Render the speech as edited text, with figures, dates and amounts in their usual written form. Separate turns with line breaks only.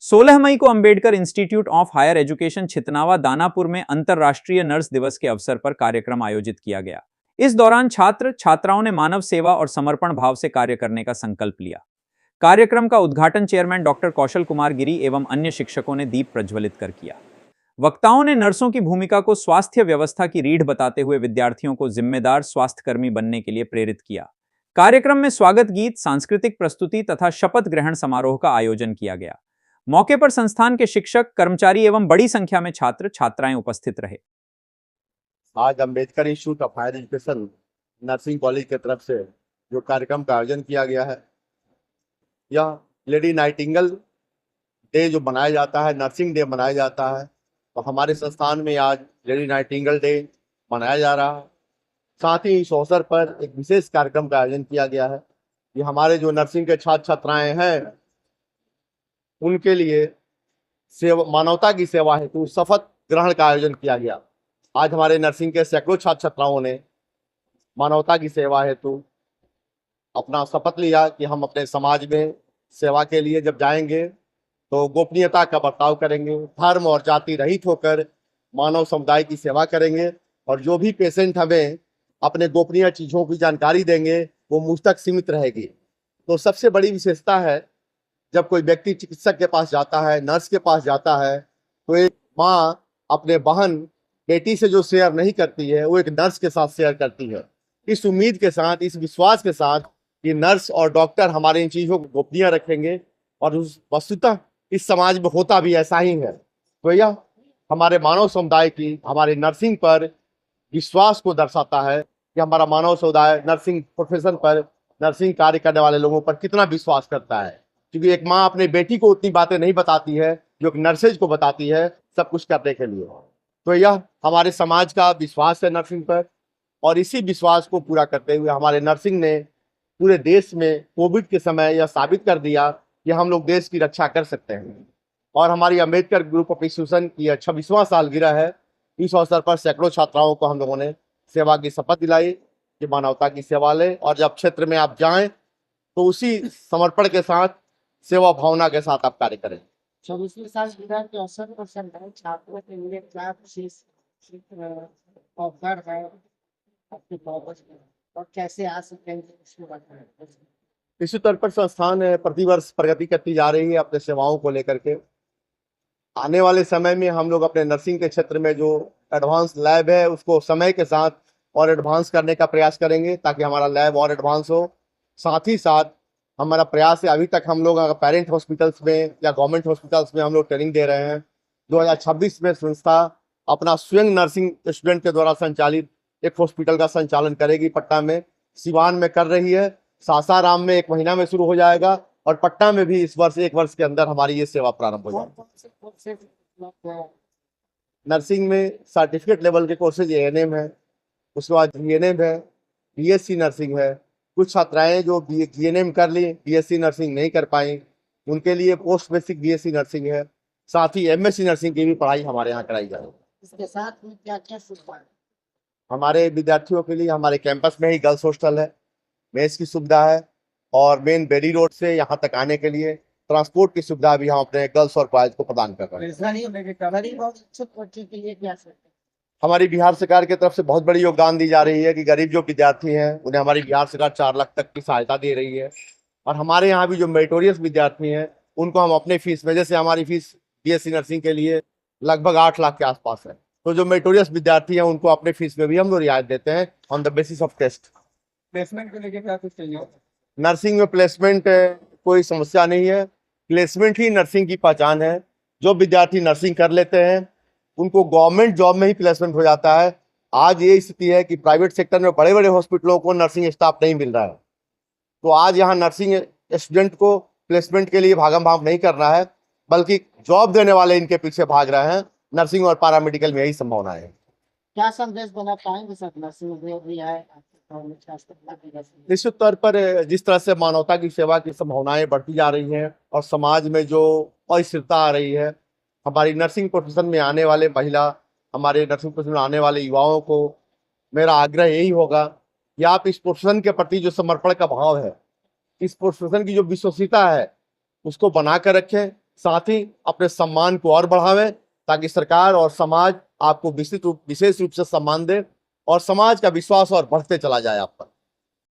16 मई को Ambedkar institute of higher education Chhitnawa Danapur में अंतर्राष्ट्रीय नर्स दिवस के अवसर पर कार्यक्रम आयोजित किया गया। इस दौरान छात्र छात्राओं ने मानव सेवा और समर्पण भाव से कार्य करने का संकल्प लिया। कार्यक्रम का उद्घाटन चेयरमैन डॉक्टर कौशल कुमार गिरी एवं अन्य शिक्षकों ने दीप प्रज्वलित कर किया। वक्ताओं ने नर्सों की भूमिका को स्वास्थ्य व्यवस्था की रीढ़ बताते हुए विद्यार्थियों को जिम्मेदार स्वास्थ्यकर्मी बनने के लिए प्रेरित किया। कार्यक्रम में स्वागत गीत, सांस्कृतिक प्रस्तुति तथा शपथ ग्रहण समारोह का आयोजन किया गया। मौके पर संस्थान के शिक्षक, कर्मचारी एवं बड़ी संख्या में छात्र छात्राएं उपस्थित रहे।
आज Ambedkar institute of higher education nursing college की तरफ से जो कार्यक्रम का आयोजन किया गया है, यह लेडी नाइटिंगेल डे जो मनाया जाता है, नर्सिंग डे मनाया जाता है, तो हमारे संस्थान में आज लेडी नाइटिंगेल डे मनाया जा रहा है। साथ ही इस अवसर पर एक विशेष कार्यक्रम का आयोजन किया गया है। ये हमारे जो नर्सिंग के छात्र छात्राएं हैं, उनके लिए सेवा, मानवता की सेवा हेतु शपथ ग्रहण का आयोजन किया गया। आज हमारे नर्सिंग के सैकड़ों छात्र छात्राओं ने मानवता की सेवा हेतु अपना शपथ लिया कि हम अपने समाज में सेवा के लिए जब जाएंगे तो गोपनीयता का बर्ताव करेंगे, धर्म और जाति रहित होकर मानव समुदाय की सेवा करेंगे, और जो भी पेशेंट हमें अपने गोपनीय चीज़ों की जानकारी देंगे वो मुझ तक सीमित रहेगी। तो सबसे बड़ी विशेषता है, जब कोई व्यक्ति चिकित्सक के पास जाता है, नर्स के पास जाता है, तो एक माँ अपने बहन बेटी से जो शेयर नहीं करती है वो एक नर्स के साथ शेयर करती है। इस उम्मीद के साथ, इस विश्वास के साथ कि नर्स और डॉक्टर हमारे इन चीज़ों को गोपनीय रखेंगे, और उस वस्तुतः इस समाज में होता भी ऐसा ही है। तो यह हमारे मानव समुदाय की, हमारे नर्सिंग पर विश्वास को दर्शाता है कि हमारा मानव समुदाय नर्सिंग प्रोफेशन पर, नर्सिंग कार्य करने वाले लोगों पर कितना विश्वास करता है। क्योंकि एक माँ अपने बेटी को उतनी बातें नहीं बताती है जो एक नर्सेज को बताती है सब कुछ करने के लिए। तो यह हमारे समाज का विश्वास है नर्सिंग पर, और इसी विश्वास को पूरा करते हुए हमारे नर्सिंग ने पूरे देश में कोविड के समय यह साबित कर दिया कि हम लोग देश की रक्षा कर सकते हैं। और हमारी अंबेडकर ग्रुप ऑफ इंस्टीट्यूशन की 26वां सालगिरह है। इस अवसर पर सैकड़ों छात्राओं को हम लोगों ने सेवा की शपथ दिलाई कि मानवता की सेवा लें, और जब क्षेत्र में आप जाएं तो उसी समर्पण के साथ, सेवा भावना के साथ आप कार्य करें।
26वीं सालगिरह के अवसर पर संबंधित छात्रों के लिए क्या विशेष ऑफर है आपके कॉलेज में, और कैसे आ सकेंगे इसके बारे में?
इसी तौर पर संस्थान प्रतिवर्ष प्रगति करती जा रही है अपने सेवाओं को लेकर के। आने वाले समय में हम लोग अपने नर्सिंग के क्षेत्र में जो एडवांस लैब है उसको समय के साथ और एडवांस करने का प्रयास करेंगे, ताकि हमारा लैब और एडवांस हो। साथ ही साथ हमारा प्रयास है, अभी तक हम लोग पेरेंट हॉस्पिटल्स में या गवर्नमेंट हॉस्पिटल्स में हम लोग ट्रेनिंग दे रहे हैं। 2026 में संस्था अपना स्वयं नर्सिंग स्टूडेंट के द्वारा संचालित एक हॉस्पिटल का संचालन करेगी। पटना में, सिवान में कर रही है, सासाराम में 1 महीना में शुरू हो जाएगा, और पटना में भी इस वर्ष 1 वर्ष के अंदर हमारी ये सेवा प्रारंभ हो जाएगी। नर्सिंग में सर्टिफिकेट लेवल के कोर्सेज एएनएम है, उसके बाद जीएनएम है, बीएससी नर्सिंग है। कुछ छात्राएं जो जीएनएम कर ली, बीएससी नर्सिंग नहीं कर पाई, उनके लिए पोस्ट बेसिक बीएससी नर्सिंग है। साथ ही एमएससी नर्सिंग की भी पढ़ाई हमारे यहाँ कराई जाएगी।
इसके साथ में क्या क्या सुविधा है?
हमारे विद्यार्थियों के लिए हमारे कैंपस में ही गर्ल्स हॉस्टल है, मेस की सुविधा है, और मेन बेरी रोड से यहाँ तक आने के लिए ट्रांसपोर्ट की सुविधा भी हम अपने गर्ल्स और बॉयज को प्रदान कर रहे हैं। हमारी बिहार सरकार की तरफ से बहुत बड़ी योगदान दी जा रही है कि गरीब जो विद्यार्थी हैं उन्हें हमारी बिहार सरकार 4 लाख तक की सहायता दे रही है। और हमारे यहाँ भी जो मेरिटोरियस विद्यार्थी हैं उनको हम अपने फीस में, जैसे हमारी फीस बीएससी नर्सिंग के लिए लगभग 8 लाख के आसपास है, तो जो मेरिटोरियस विद्यार्थी हैं उनको अपने फीस में भी हम लोग रियायत देते हैं on the basis of test.
Placement को लेकर क्या कुछ चाहिए?
नर्सिंग में प्लेसमेंट कोई समस्या नहीं है, प्लेसमेंट ही नर्सिंग की पहचान है। जो विद्यार्थी नर्सिंग कर लेते हैं उनको गवर्नमेंट जॉब में ही प्लेसमेंट हो जाता है। आज ये स्थिति है कि प्राइवेट सेक्टर में बड़े बड़े हॉस्पिटलों को नर्सिंग स्टाफ नहीं मिल रहा है, तो आज यहाँ नर्सिंग स्टूडेंट को प्लेसमेंट के लिए भागम भाग नहीं करना है, बल्कि जॉब देने वाले इनके पीछे भाग रहे हैं। नर्सिंग और पैरामेडिकल में यही संभावना है।
क्या संदेश देना चाहेंगे सर? नर्सिंग भी है,
निश्चित तौर पर जिस तरह से मानवता की सेवा की संभावनाएं बढ़ती जा रही हैं और समाज में जो अस्थिरता आ रही है, हमारी नर्सिंग प्रोफेशन में आने वाले महिला, हमारे नर्सिंग प्रोफेशन में आने वाले युवाओं को मेरा आग्रह यही होगा कि आप इस प्रोफेशन के प्रति जो समर्पण का भाव है, इस प्रोफेशन की जो विश्वसनीयता है, उसको बना कर रखें। साथ ही अपने सम्मान को और बढ़ावें ताकि सरकार और समाज आपको विशेष रूप से सम्मान दे और समाज का विश्वास और बढ़ते चला जाए आप पर।